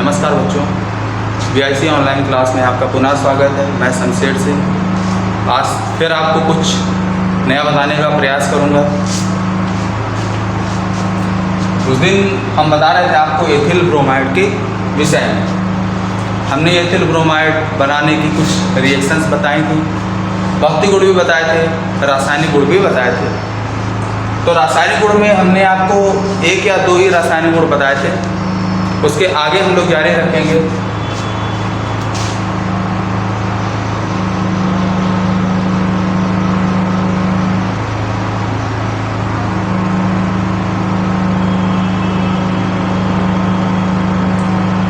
नमस्कार बच्चों, BIC online class में आपका पुनः स्वागत है। मैं शमशेर से आज फिर आपको कुछ नया बताने का प्रयास करूंगा। उस दिन हम बता रहे थे आपको एथिल ब्रोमाइड के विषय में। हमने एथिल ब्रोमाइड बनाने की कुछ रिएक्शंस बताई थी, भौतिक गुण भी बताए थे, रासायनिक गुण भी बताए थे। तो रासायनिक गुण में हमने आपको एक या दो ही रासायनिक गुण बताए थे, उसके आगे हम लोग जारी रखेंगे।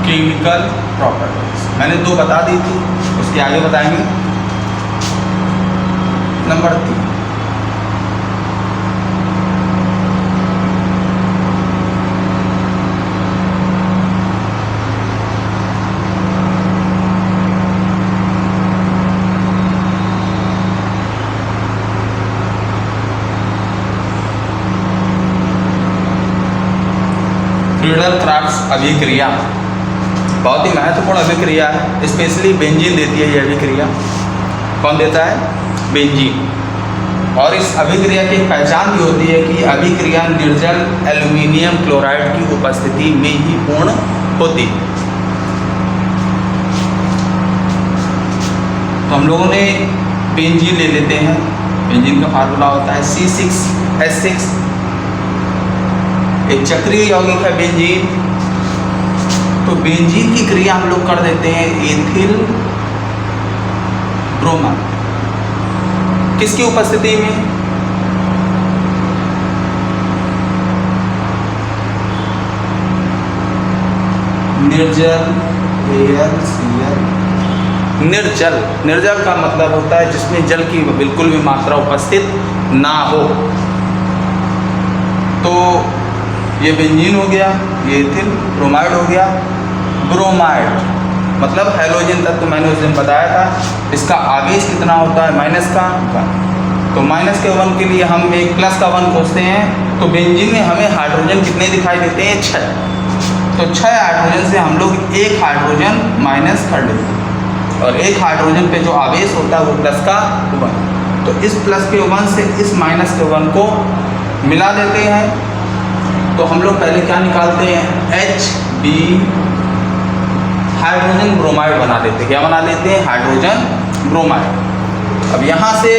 केमिकल प्रॉपर्टीज मैंने दो बता दी थी, उसके आगे बताएंगे। नंबर 3, फ्रीडल-क्राफ्ट्स अभिक्रिया बहुत ही महत्वपूर्ण अभिक्रिया है। स्पेशली बेंजीन देती है ये अभिक्रिया। कौन देता है? बेंजीन। और इस अभिक्रिया की पहचान भी होती है कि अभिक्रिया निर्जल एल्यूमिनियम क्लोराइड की उपस्थिति में ही पूर्ण होती है। तो हम लोगों ने बेंजीन ले लेते हैं। बेंजीन का फार्मूला होता है C6H6। एक चक्रीय यौगिक है बेंजीन। तो बेंजीन की क्रिया हम लोग कर देते हैं एथिल ब्रोमाइड। किसकी उपस्थिति में? निर्जल AlCl। निर्जल का मतलब होता है जिसमें जल की बिल्कुल भी मात्रा उपस्थित ना हो। तो ये बेंजीन हो गया, ये एथिल ब्रोमाइड हो गया। ब्रोमाइड मतलब हैलोजन तत्व, मैंने उस दिन बताया था। इसका आवेश कितना होता है? माइनस का 1। तो माइनस के 1 के लिए हम एक प्लस का 1 खोजते हैं। तो बेंजीन में हमें हाइड्रोजन कितने दिखाई देते हैं? 6। तो 6 हाइड्रोजन से हम लोग एक हाइड्रोजन माइनस कर लेते हैं, और एक हाइड्रोजन पे जो आवेश होता है वो प्लस का 1। तो इस प्लस के 1 से इस माइनस के 1 को मिला देते हैं। तो हम लोग पहले क्या निकालते हैं? HB हाइड्रोजन ब्रोमाइड बना देते हैं। क्या बना लेते हैं? Hydrogen bromide. अब यहाँ से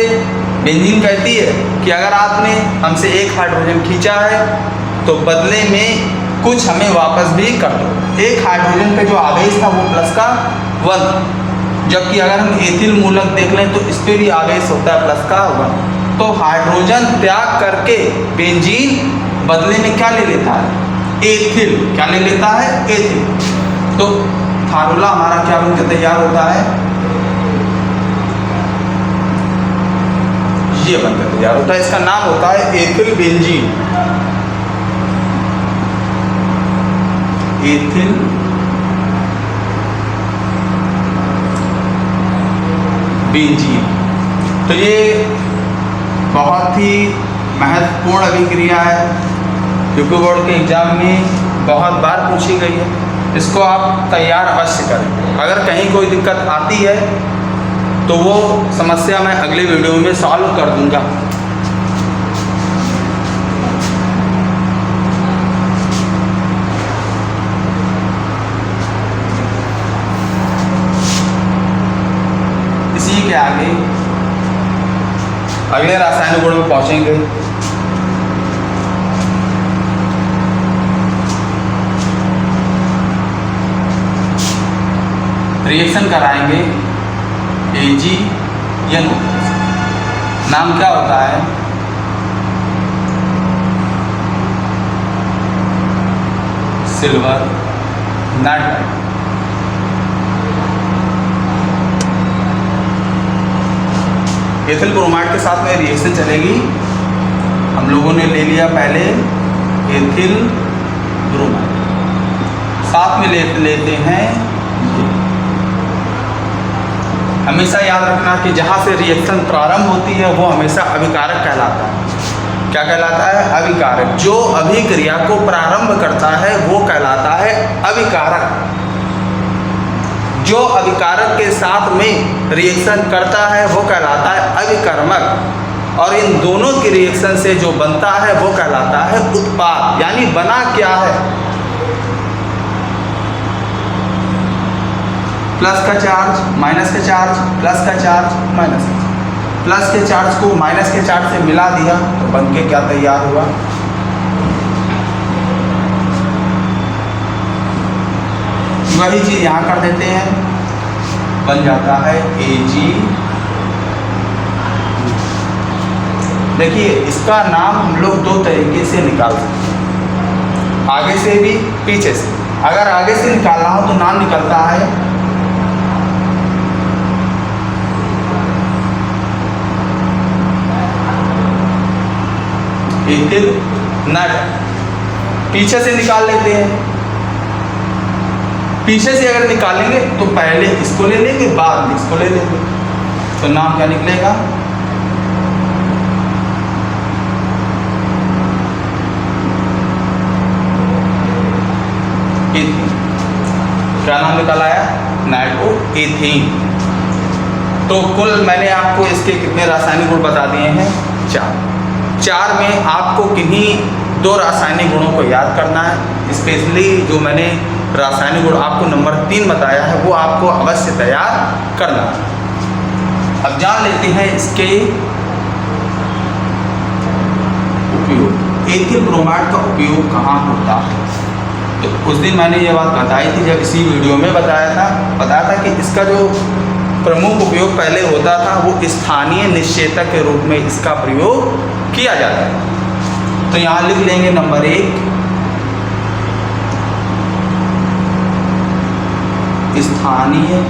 बेंजीन कहती है कि अगर आपने हमसे एक हाइड्रोजन खींचा है तो बदले में कुछ हमें वापस भी कर दो। एक हाइड्रोजन पे जो आवेश था वो प्लस का 1, जबकि अगर हम एथिल मूलक देख लें तो इस पर भी आवेश होता है प्लस का 1। तो हाइड्रोजन त्याग करके बेंजीन बदले में क्या ले लेता है? एथिल। क्या ले लेता है? एथिल। तो फार्मूला हमारा क्या बनकर तैयार होता है? ये बनकर तैयार होता है। इसका नाम होता है एथिल बेंजीन। Ethyl benzene. तो ये बहुत ही महत्वपूर्ण अभिक्रिया है, क्योंकि बोर्ड के एग्जाम में बहुत बार पूछी गई है। इसको आप तैयार अवश्य करें। अगर कहीं कोई दिक्कत आती है तो वो समस्या मैं अगले वीडियो में सॉल्व कर दूंगा। इसी के आगे अगले रासायनिक गुण में पहुंचेंगे। रिएक्शन कराएंगे AgNO। नाम क्या होता है? Silver nitride. एथिल ब्रोमाइड के साथ में रिएक्शन चलेगी। हम लोगों ने ले लिया पहले एथिल ब्रोमाइड, साथ में लेते हैं। हमेशा याद रखना कि जहाँ से रिएक्शन प्रारंभ होती है वो हमेशा अभिकारक कहलाता है। क्या कहलाता है? अभिकारक। जो अभिक्रिया को प्रारंभ करता है वो कहलाता है अभिकारक। जो अभिकारक के साथ में रिएक्शन करता है वो कहलाता है अभिकर्मक, और इन दोनों के रिएक्शन से जो बनता है वो कहलाता है उत्पाद। यानी बना क्या है, प्लस का चार्ज, माइनस का चार्ज, प्लस का चार्ज, माइनस का चार्ज। प्लस के चार्ज को माइनस के चार्ज से मिला दिया तो बन के क्या तैयार हुआ, वही चीज यहाँ कर देते हैं, बन जाता है Ag। देखिए इसका नाम हम लोग दो तरीके से निकाल सकते हैं, आगे से भी पीछे से। अगर आगे से निकालना हो तो नाम निकलता है एथिल नट। पीछे से निकाल लेते हैं, पीछे से अगर निकालेंगे तो पहले इसको ले लेंगे, बाद में इसको ले लेंगे, तो नाम क्या निकलेगा, एथीन। क्या नाम निकल आया, नाइट्रोएथीन। तो कुल मैंने आपको इसके कितने रासायनिक गुण बता दिए हैं, 4। 4 में आपको किन्हीं 2 रासायनिक गुणों को याद करना है। स्पेशली जो मैंने रासायनिक गुण आपको नंबर 3 बताया है वो आपको अवश्य तैयार करना है। अब जान लेते हैं इसके उपयोग। एथिल ब्रोमाइड का उपयोग कहाँ होता है, तो उस दिन मैंने ये बात बताई थी जब इसी वीडियो में बताया था कि इसका जो प्रमुख उपयोग पहले होता था वो स्थानीय निश्चेतक के रूप में इसका प्रयोग किया जाता है। तो यहाँ लिख लेंगे नंबर 1, स्थानीय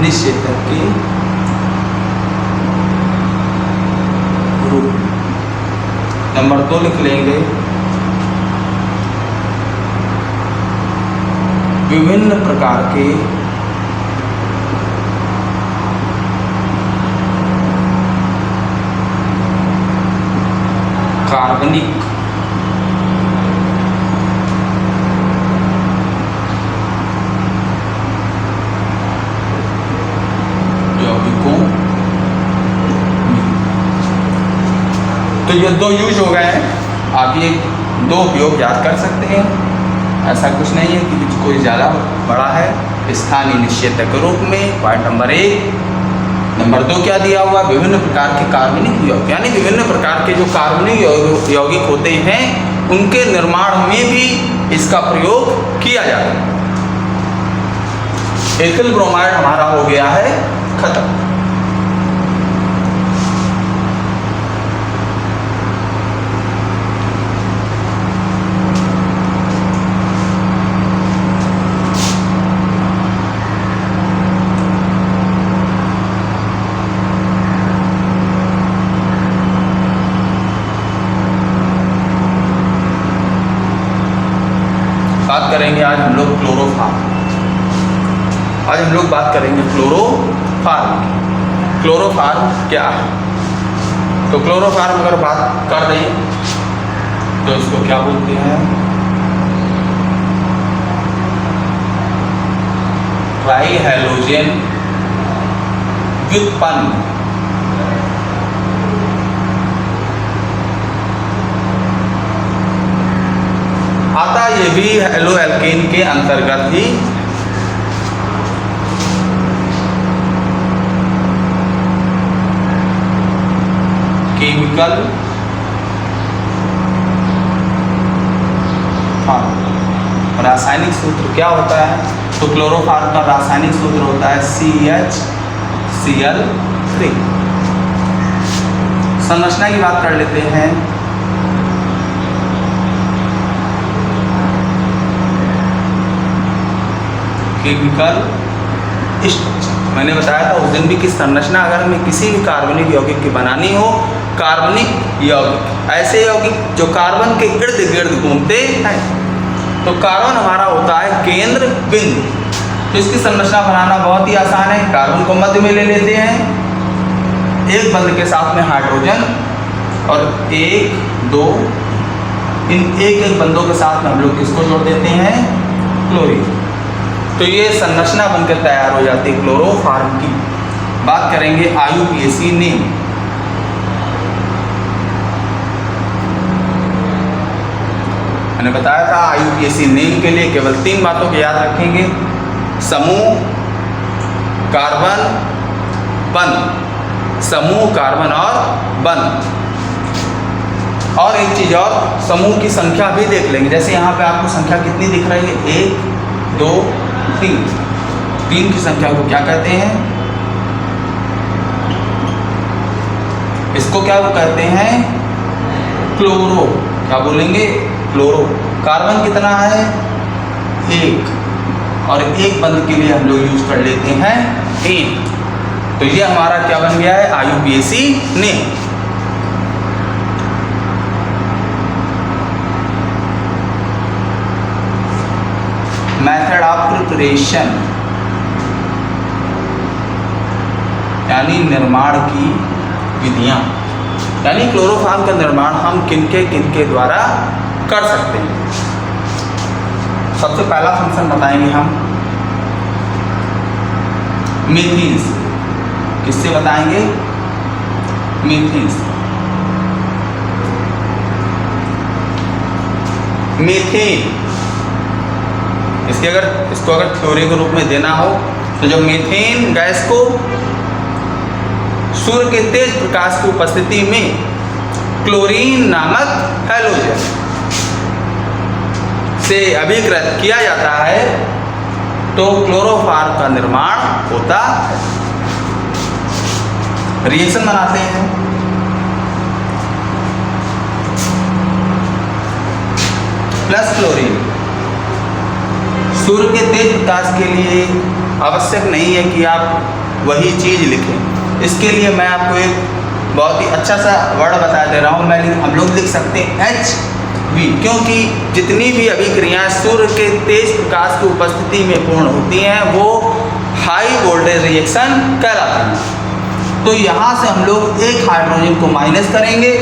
निश्चेतक के रूप। नंबर 2 लिख लेंगे विभिन्न प्रकार के कार्बनिक यौगिकों। तो ये 2 यूज हो गए हैं, आप ये 2 उपयोग याद कर सकते हैं। ऐसा कुछ नहीं है कि कोई ज़्यादा बड़ा है। स्थानीय निश्चेतक के रूप में पॉइंट नंबर 1। नंबर 2 क्या दिया हुआ, विभिन्न प्रकार के कार्बनिक यौगिक, यानी विभिन्न प्रकार के जो कार्बनिक यौगिक होते हैं उनके निर्माण में भी इसका प्रयोग किया जाता है। एथिल ब्रोमाइड हमारा हो गया है खत्म। बात करेंगे आज हम लोग क्लोरोफॉर्म। आज हम लोग बात करेंगे क्लोरोफॉर्म। क्लोरोफॉर्म क्या है, तो क्लोरोफॉर्म अगर बात कर दें तो इसको क्या बोलते हैं, ट्राई हैलोजन व्युत्पन्न। आता ये भी हेलो एल्केन के अंतर्गत ही। केमिकल रासायनिक सूत्र क्या होता है, तो क्लोरोफॉर्म का रासायनिक सूत्र होता है CHCl3। संरचना की बात कर लेते हैं। केमिकल स्ट्रक्चर मैंने बताया था उस दिन भी कि संरचना अगर हमें किसी भी कार्बनिक यौगिक की बनानी हो, कार्बनिक यौगिक ऐसे यौगिक जो कार्बन के इर्द गिर्द घूमते हैं, तो कार्बन हमारा होता है केंद्र बिंदु। तो इसकी संरचना बनाना बहुत ही आसान है। कार्बन को मध्य में ले लेते हैं, एक बंध के साथ में हाइड्रोजन, और 1 2 इन एक एक बंदों के साथ में हम लोग किसको जोड़ देते हैं, क्लोरीन। तो ये संरचना बनकर तैयार हो जाती है क्लोरोफॉर्म की। बात करेंगे IUPAC नेम। मैंने बताया था IUPAC नेम के लिए केवल 3 बातों को याद रखेंगे, समूह, कार्बन, बंध। समूह, कार्बन और बंध। और एक चीज और, समूह की संख्या भी देख लेंगे। जैसे यहाँ पे आपको संख्या कितनी दिख रही है, 1 2 3। 3 की संख्या को क्या कहते हैं, इसको क्या वो कहते हैं, क्लोरो। क्या बोलेंगे, क्लोरो। कार्बन कितना है, 1, और एक बंध के लिए हम लोग यूज कर लेते हैं 3। तो ये हमारा क्या बन गया है, IUPAC name. Method of preparation यानी निर्माण की विधियां, यानी क्लोरोफॉर्म का निर्माण हम किनके द्वारा कर सकते हैं। सबसे पहला फंक्शन बताएंगे हम मीथेन से। किससे बताएंगे, मीथेन से। मीथेन इसको अगर थ्योरी के रूप में देना हो तो जब मीथेन गैस को सूर्य के तेज प्रकाश की उपस्थिति में क्लोरीन नामक हैलोजन से अभिकृत किया जाता है तो क्लोरोफॉर्म का निर्माण होता है। रिएक्शन बनाते हैं, प्लस क्लोरीन। सूर्य के तेज प्रकाश के लिए आवश्यक नहीं है कि आप वही चीज़ लिखें। इसके लिए मैं आपको एक बहुत ही अच्छा सा वर्ड बता दे रहा हूँ। हम लोग लिख सकते हैं HV, क्योंकि जितनी भी अभिक्रियाएं सूर्य के तेज प्रकाश की उपस्थिति में पूर्ण होती हैं वो हाई वोल्टेज रिएक्शन कहलाती हैं। तो यहाँ से हम लोग एक हाइड्रोजन को माइनस करेंगे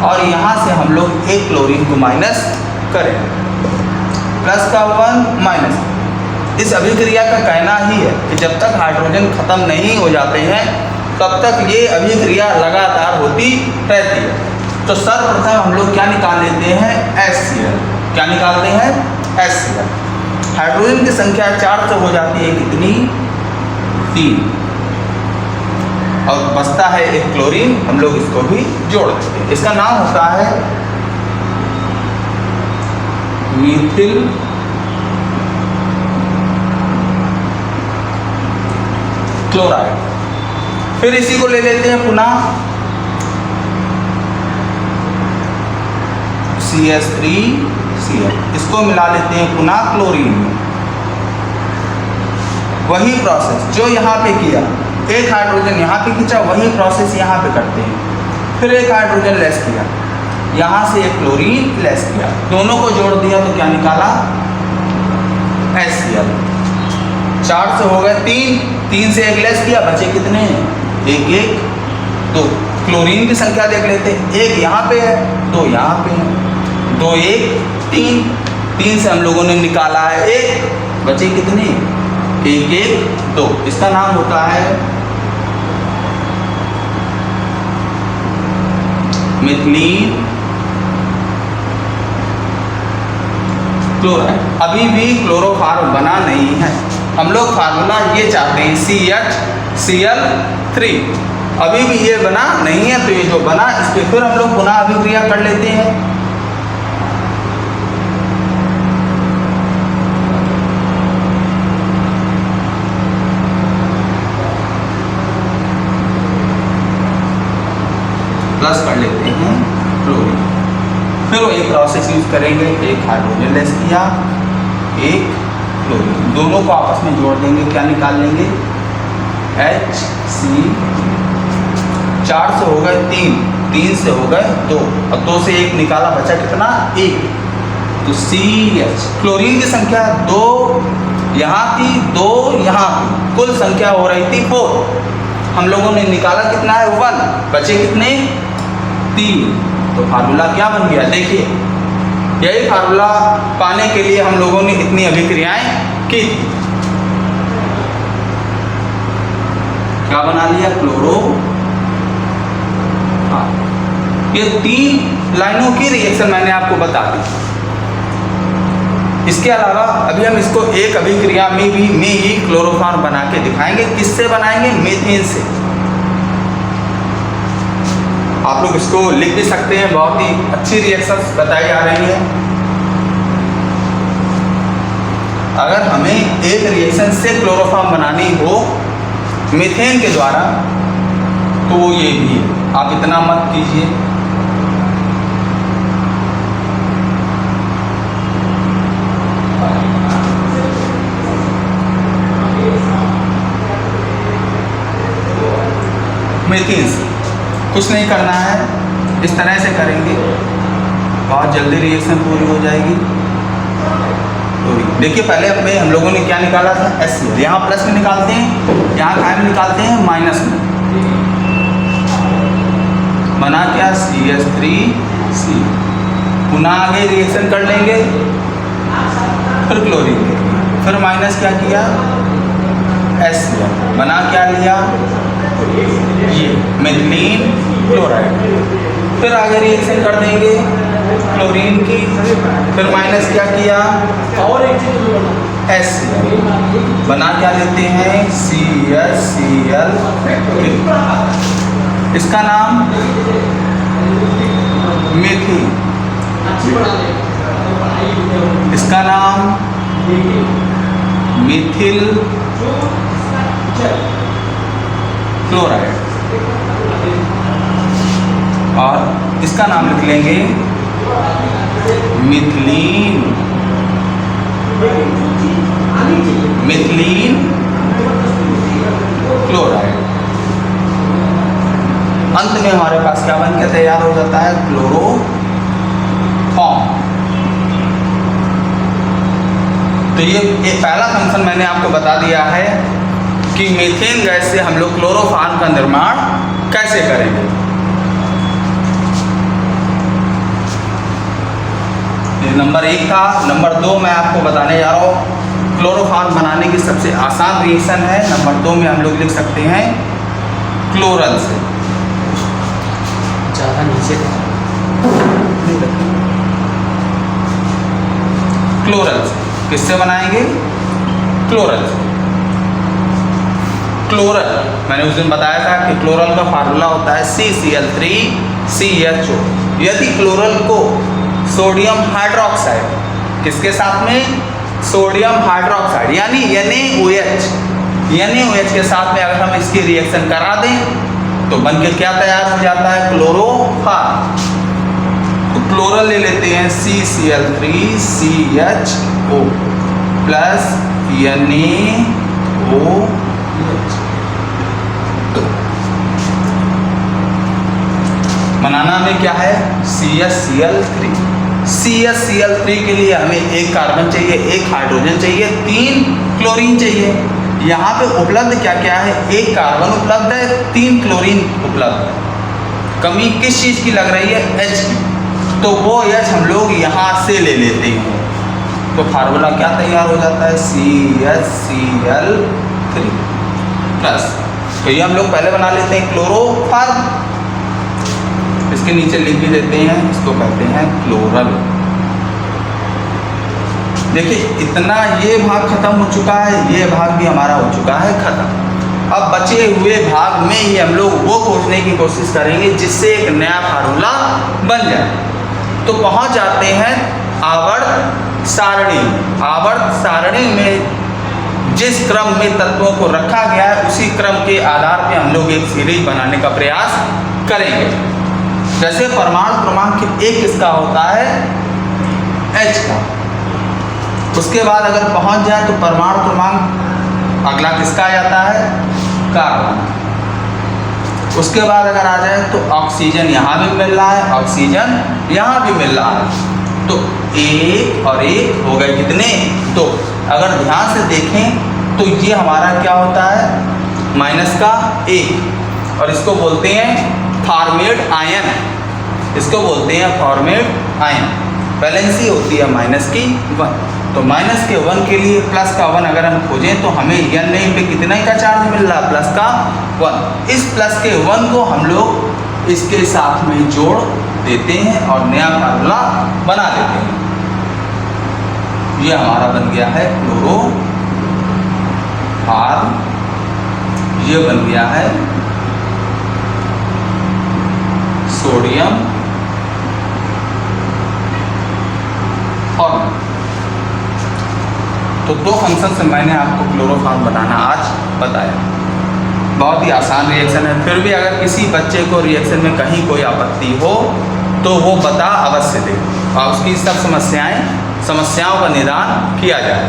और यहाँ से हम लोग एक क्लोरीन को माइनस करेंगे, प्लस का 1 माइनस। इस अभिक्रिया का कहना ही है कि जब तक हाइड्रोजन खत्म नहीं हो जाते हैं तब तक ये अभिक्रिया लगातार होती रहती है। तो सर्वप्रथम हम लोग क्या निकाल लेते हैं, HCl। क्या निकालते हैं, HCl। हाइड्रोजन की संख्या 4 से हो जाती है कितनी, 3, और बचता है एक क्लोरीन। हम लोग इसको भी जोड़ देते हैं। इसका नाम होता है मीथिल क्लोराइड। फिर इसी को ले लेते हैं पुनः CH3Cl, इसको मिला लेते हैं पुनः क्लोरीन में। वही प्रोसेस जो यहाँ पे किया, एक हाइड्रोजन यहाँ पे खींचा, वही प्रोसेस यहाँ पे करते हैं। फिर एक हाइड्रोजन लेस किया, यहाँ से एक क्लोरीन लेस किया, दोनों को जोड़ दिया तो क्या निकाला, HCl। 4 से हो गए 3 से एक लेस किया, बचे कितने, 1 1 2। क्लोरीन की संख्या देख लेते हैं, 1 यहाँ पे है, 2 यहाँ पे है, 2 1 3 से हम लोगों ने निकाला है 1, बचे कितने, 1 1 2। इसका नाम होता है मिथिलीन क्लोराइड। अभी भी क्लोरोफॉर्म बना नहीं है। हम लोग फार्मूला ये चाहते हैं CHCl3, अभी भी ये बना नहीं है। तो ये जो बना इस पर फिर हम लोग पुनः अभिक्रिया कर लेते हैं। प्लस कर लेते हैं क्लोरीन। फिर वही प्रोसेस यूज करेंगे, एक हाइड्रोजन लेस किया, एक क्लोरीन, दोनों को आपस में जोड़ देंगे, क्या निकाल लेंगे, HC। 4 से हो गए 3 से हो गए 2, और 2 से 1 निकाला, बचा कितना, 1। तो CH। क्लोरीन की संख्या 2 यहाँ थी, 2 यहाँ थी, कुल संख्या हो रही थी 4। हम लोगों ने निकाला कितना है, 1, बचे कितने, 3। तो फार्मूला क्या बन गया, देखिए यही फार्मूला पाने के लिए हम लोगों ने इतनी अभिक्रियाएं की थी। क्या बना लिया? क्लोरो। हाँ, ये 3 लाइनों की रिएक्शन मैंने आपको बता दी। इसके अलावा अभी हम इसको एक अभिक्रिया में ही क्लोरोफॉर्म बना के दिखाएंगे। किससे बनाएंगे? मीथेन से। आप लोग इसको लिख भी सकते हैं, बहुत ही अच्छी रिएक्शंस बताई जा रही है। अगर हमें एक रिएक्शन से क्लोरोफॉर्म बनानी हो मीथेन के द्वारा तो वो ये भी है। आप इतना मत कीजिए, मीथेन से कुछ नहीं करना है, इस तरह से करेंगे, बहुत जल्दी रिएक्शन पूरी हो जाएगी। तो देखिए पहले हम लोगों ने क्या निकाला था? HCl। यहाँ प्लस में निकालते हैं, यहाँ काय में निकालते हैं? माइनस में। बना क्या? CH3C। पुनः आगे रिएक्शन कर लेंगे, फिर क्लोरीन, फिर माइनस क्या किया? HCl। बना क्या लिया? ये मेथिलीन क्लोराइड। फिर आगे रिएक्शन कर देंगे क्लोरीन की, फिर माइनस क्या किया? और एक चीज HCl। बना क्या लेते हैं? CHCl। इसका नाम मेथिल, इसका नाम मिथिल क्लोराइड, और इसका नाम लिख लेंगे मिथिलीन क्लोराइड। अंत में हमारे पास क्या बन के तैयार हो जाता है? क्लोरोफॉर्म। तो ये पहला फंक्शन मैंने आपको बता दिया है कि मीथेन गैस से हम लोग क्लोरोफॉर्म का निर्माण कैसे करेंगे। नंबर 1 था। नंबर 2 मैं आपको बताने जा रहा हूँ। क्लोरोफॉर्म बनाने की सबसे आसान रिएक्शन है। नंबर 2 में हम लोग लिख सकते हैं क्लोरल से। ज़्यादा नीचे क्लोरल से। किससे बनाएंगे? क्लोरल से। क्लोरल मैंने उस दिन बताया था कि क्लोरल का फार्मूला होता है CCl3CHO। यदि क्लोरल को सोडियम हाइड्रोक्साइड, किसके साथ में? सोडियम हाइड्रोक्साइड यानी NaOH के साथ में अगर हम इसकी रिएक्शन करा दें तो बनके क्या तैयार हो जाता है? क्लोरोफॉर्म। तो क्लोरल ले लेते हैं CCl3CHO प्लस NaOH। बनाना में क्या है? CHCl3। CHCl3 के लिए हमें एक कार्बन चाहिए, एक हाइड्रोजन चाहिए, 3 क्लोरीन चाहिए। यहाँ पे उपलब्ध क्या क्या है? एक कार्बन उपलब्ध है, 3 क्लोरीन उपलब्ध है। कमी किस चीज़ की लग रही है? H की। तो वो H हम लोग यहाँ से ले लेते हैं, तो फार्मूला क्या तैयार हो जाता है? CHCl3 प्लस, तो ये हम लोग पहले बना लेते हैं क्लोरोफॉर्म। इसके नीचे लिख भी देते हैं, इसको कहते हैं क्लोरल। देखिए इतना ये भाग खत्म हो चुका है, ये भाग भी हमारा हो चुका है खत्म। अब बचे हुए भाग में ही हम लोग वो खोजने की कोशिश करेंगे जिससे एक नया फार्मूला बन जाए। तो पहुंच जाते हैं आवर्त सारणी। आवर्त सारणी में जिस क्रम में तत्वों को रखा गया है उसी क्रम के आधार पर हम लोग एक सीरीज बनाने का प्रयास करेंगे। जैसे परमाणु क्रमांक 1 किसका होता है? H का। उसके बाद अगर पहुंच जाए तो परमाणु क्रमांक अगला किसका आ जाता है? कार्बन। उसके बाद अगर आ जाए तो ऑक्सीजन यहाँ भी मिल रहा है, ऑक्सीजन यहाँ भी मिल रहा है। तो 1 और 1 हो गए कितने? तो अगर ध्यान से देखें तो ये हमारा क्या होता है? -1, और इसको बोलते हैं फॉर्मेट आयन। इसको बोलते हैं फॉर्मेट आयन। वैलेंसी होती है माइनस की 1। तो माइनस के 1 के लिए प्लस का 1 अगर हम खोजें तो हमें N पे कितना का चार्ज मिल रहा है, प्लस का 1। इस प्लस के 1 को हम लोग इसके साथ में जोड़ देते हैं और नया फार्मूला बना देते हैं। ये हमारा बन गया है क्लोरो फार्म, ये बन गया है सोडियम फॉर्म। तो 2 फंक्शन से मैंने आपको क्लोरोफॉर्म बनाना आज बताया। बहुत ही आसान रिएक्शन है। फिर भी अगर किसी बच्चे को रिएक्शन में कहीं कोई आपत्ति हो तो वो बता अवश्य दे और उसकी सब समस्याओं का निदान किया जाए।